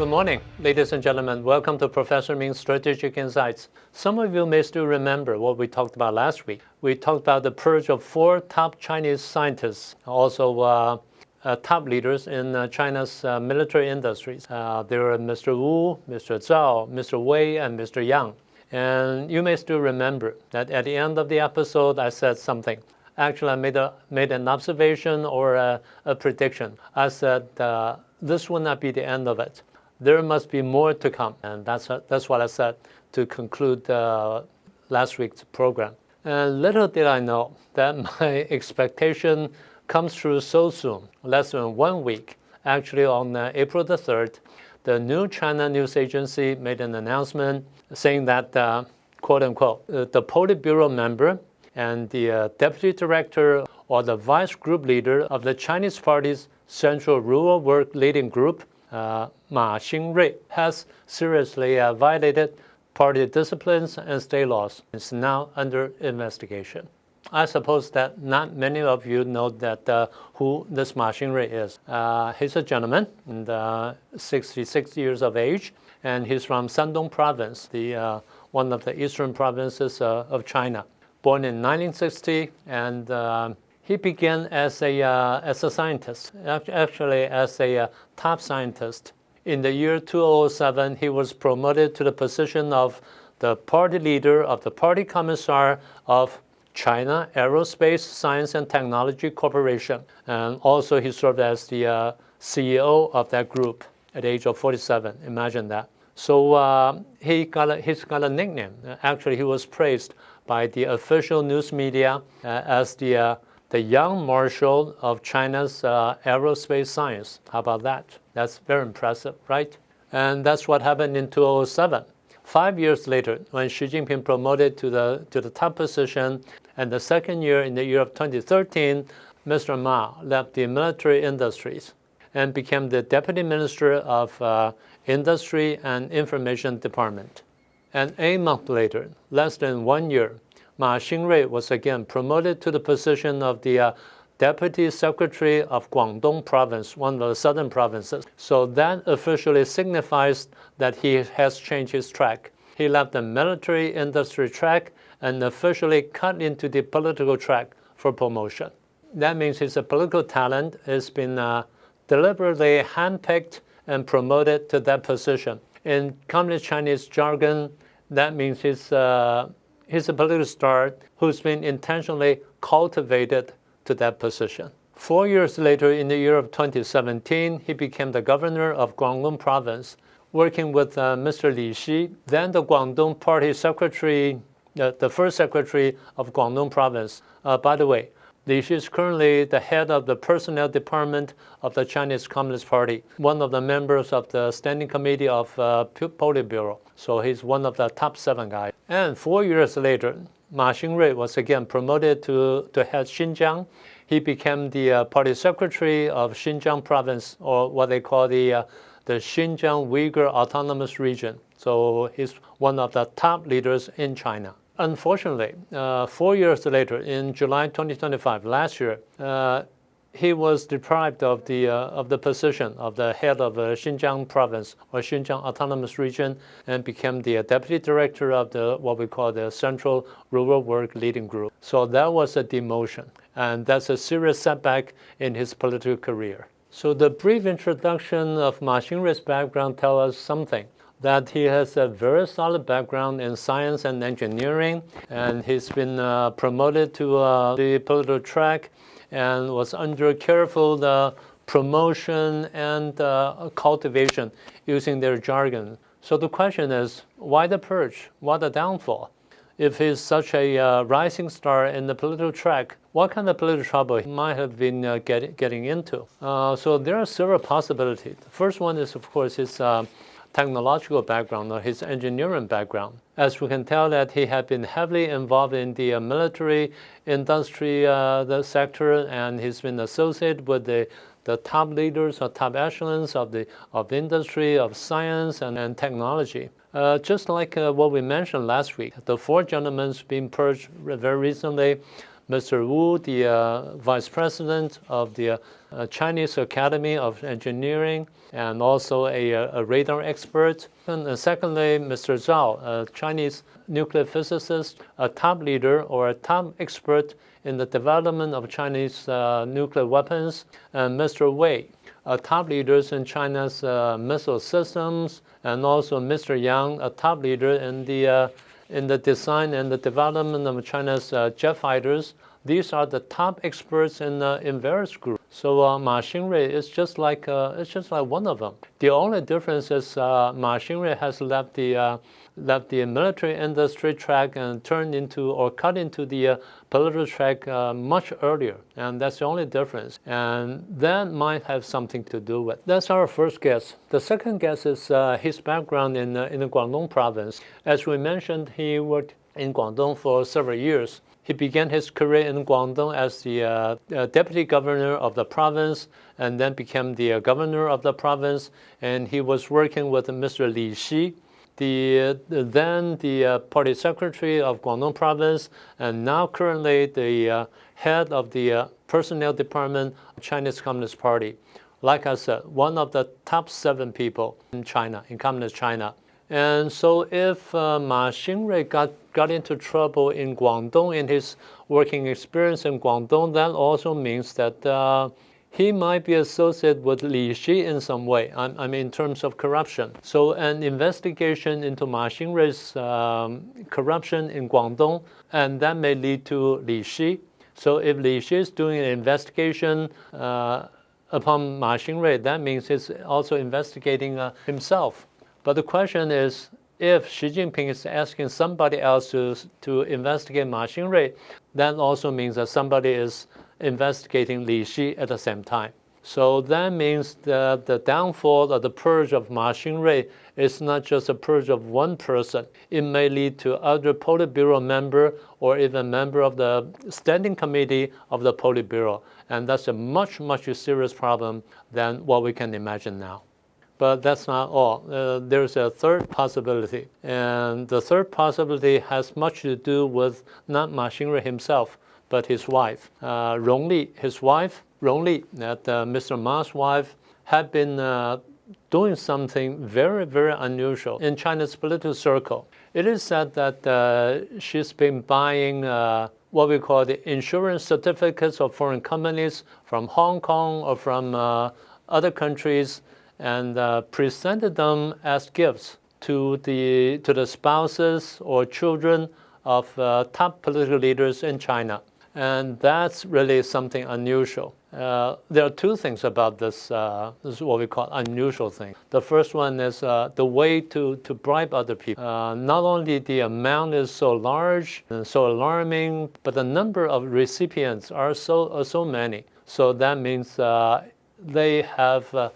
Good morning, ladies and gentlemen. Welcome to Professor Ming's Strategic Insights. Some of you may still remember what we talked about last week. We talked about the purge of 4 top Chinese scientists, also top leaders in China's military industries. There were Mr. Wu, Mr. Zhao, Mr. Wei, and Mr. Yang. And you may still remember that at the end of the episode, I said something. Actually, I made an observation or a prediction. I said this will not be the end of it. There must be more to come, and that's what I said to conclude last week's program. And little did I know that my expectation comes true so soon, less than 1 week. Actually, on April the 3rd, the New China News Agency made an announcement saying that, quote unquote, the Politburo member and the deputy director or the vice group leader of the Chinese Party's Central Rural Work Leading Group, Ma Xingrui, has seriously violated party disciplines and state laws. It's now under investigation. I suppose that not many of you know that who this Ma Xingrui is. He's a gentleman, and 66 years of age, and he's from Shandong province, one of the eastern provinces of China. Born in 1960, and he began as a scientist, actually as a top scientist. In the year 2007, he was promoted to the position of the party leader of the Party Commissar of China Aerospace Science and Technology Corporation. And also he served as the CEO of that group at the age of 47. Imagine that. So he's got a nickname. Actually, he was praised by the official news media as the young marshal of China's aerospace science. How about that? That's very impressive, right? And that's what happened in 2007. 5 years later, when Xi Jinping promoted to the top position, and the second year, in the year of 2013, Mr. Ma left the military industries and became the Deputy Minister of Industry and Information Department. And a month later, less than 1 year, Ma Xingrui was again promoted to the position of the Deputy Secretary of Guangdong Province, one of the southern provinces. So that officially signifies that he has changed his track. He left the military industry track and officially cut into the political track for promotion. That means his political talent has been deliberately handpicked and promoted to that position. In Communist Chinese jargon, that means he's a political star who's been intentionally cultivated to that position. 4 years later, in the year of 2017, he became the governor of Guangdong Province, working with Mr. Li Xi, then the Guangdong Party secretary, the first secretary of Guangdong Province. By the way, Li Xi is currently the head of the personnel department of the Chinese Communist Party, one of the members of the standing committee of Politburo. So he's one of the top 7 guys. And 4 years later, Ma Xingrui was again promoted to head Xinjiang. He became the party secretary of Xinjiang province, or what they call the Xinjiang Uyghur Autonomous Region. So he's one of the top leaders in China. Unfortunately, 4 years later, in July 2025, last year, he was deprived of the position of the head of Xinjiang province or Xinjiang Autonomous Region, and became the deputy director of what we call the Central Rural Work Leading Group. So that was a demotion, and that's a serious setback in his political career. So the brief introduction of Ma Xingrui's background tells us something, that he has a very solid background in science and engineering, and he's been promoted to the political track and was under careful promotion and cultivation, using their jargon. So the question is, why the purge? Why the downfall? If he's such a rising star in the political track, what kind of political trouble he might have been getting into? So there are several possibilities. The first one is, of course, his technological background or his engineering background. As we can tell that he had been heavily involved in the military industry sector, and he's been associated with the top leaders or top echelons of industry, of science and technology. Just like what we mentioned last week, the 4 gentlemen being purged very recently. Mr. Wu, the vice president of the Chinese Academy of Engineering, and also a radar expert. And secondly, Mr. Zhao, a Chinese nuclear physicist, a top leader or a top expert in the development of Chinese nuclear weapons, and Mr. Wei, a top leader in China's missile systems, and also Mr. Yang, a top leader in the design and the development of China's jet fighters. These are the top experts in various groups. So Ma Xingrui is just like one of them. The only difference is Ma Xingrui has left the military industry track and turned into or cut into the political track much earlier, and that's the only difference. And that might have something to do with. That's our first guess. The second guess is his background in the Guangdong province. As we mentioned, he worked in Guangdong for several years. He began his career in Guangdong as the deputy governor of the province, and then became the governor of the province. And he was working with Mr. Li Xi, then the party secretary of Guangdong province, and now currently the head of the personnel department of Chinese Communist Party. Like I said, one of the top 7 people in China, in Communist China. And so if Ma Xingrui got into trouble in Guangdong in his working experience in Guangdong, that also means that he might be associated with Li Xi in some way, I mean in terms of corruption. So an investigation into Ma Xingrui's corruption in Guangdong, and that may lead to Li Xi. So if Li Xi is doing an investigation upon Ma Xingrui, that means he's also investigating himself. But the question is, if Xi Jinping is asking somebody else to investigate Ma Xingrui, that also means that somebody is investigating Li Xi at the same time. So that means that the downfall of the purge of Ma Xingrui is not just a purge of one person. It may lead to other Politburo member or even member of the standing committee of the Politburo. And that's a much, much serious problem than what we can imagine now. But that's not all. There's a third possibility. And the third possibility has much to do with not Ma Xingrui himself, but his wife, Rong Li. His wife, Rong Li, that Mr. Ma's wife, had been doing something very, very unusual in China's political circle. It is said that she's been buying what we call the insurance certificates of foreign companies from Hong Kong or from other countries, and presented them as gifts to the spouses or children of top political leaders in China. And that's really something unusual. There are two things about this. This is what we call unusual thing. The first one is the way to bribe other people. Not only the amount is so large and so alarming, but the number of recipients are so many. So that means they have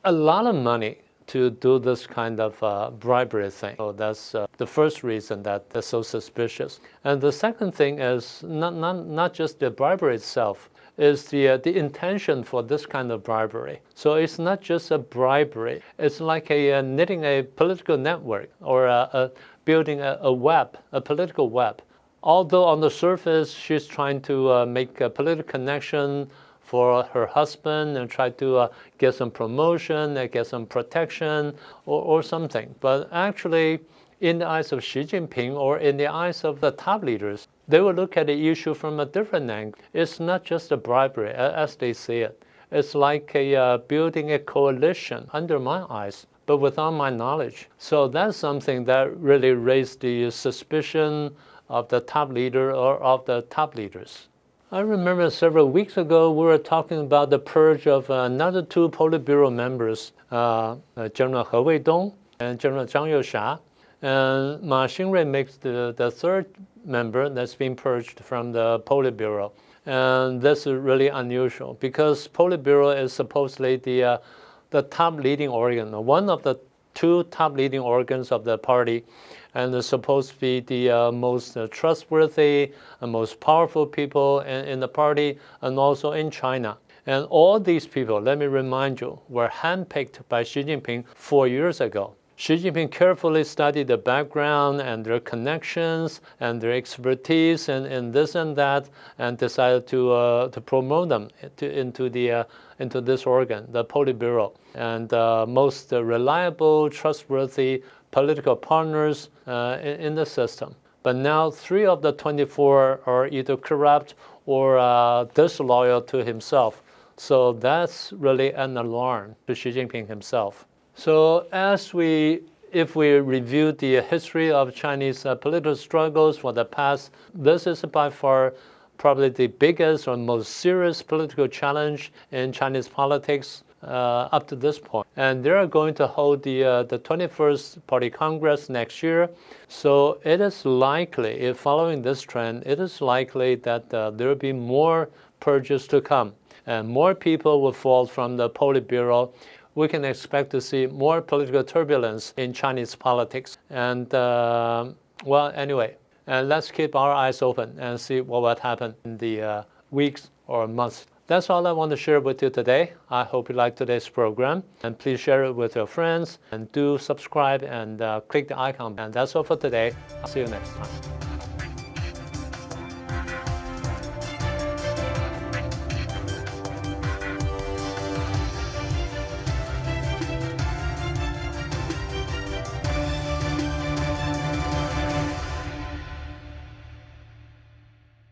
a lot of money to do this kind of bribery thing. So that's the first reason that they're so suspicious. And the second thing is not just the bribery itself, is the intention for this kind of bribery. So it's not just a bribery. It's like knitting a political network or building a web, a political web. Although on the surface she's trying to make a political connection for her husband and try to get some promotion and get some protection or something. But actually, in the eyes of Xi Jinping or in the eyes of the top leaders, they will look at the issue from a different angle. It's not just a bribery, as they see it. It's like building a coalition under my eyes, but without my knowledge. So that's something that really raised the suspicion of the top leader or of the top leaders. I remember several weeks ago, we were talking about the purge of another 2 Politburo members, General He Weidong and General Zhang Youxia. And Ma Xingrui makes the third member that's been purged from the Politburo. And this is really unusual because Politburo is supposedly the top leading organ, one of the 2 top leading organs of the party, and is supposed to be the most trustworthy and most powerful people in the party and also in China. And all these people, let me remind you, were handpicked by Xi Jinping 4 years ago. Xi Jinping carefully studied the background and their connections and their expertise in this and that, and decided to promote them into this organ, the Politburo, and most reliable, trustworthy political partners in the system. But now 3 of the 24 are either corrupt or disloyal to himself. So that's really an alarm to Xi Jinping himself. So if we review the history of Chinese political struggles for the past, this is by far probably the biggest or most serious political challenge in Chinese politics up to this point. And they're going to hold the 21st Party Congress next year. So it is likely, if following this trend, it is likely that there will be more purges to come and more people will fall from the Politburo. We can expect to see more political turbulence in Chinese politics. And well, anyway, let's keep our eyes open and see what will happen in the weeks or months. That's all I want to share with you today. I hope you liked today's program. And please share it with your friends. And do subscribe and click the icon. And that's all for today. I'll see you next time.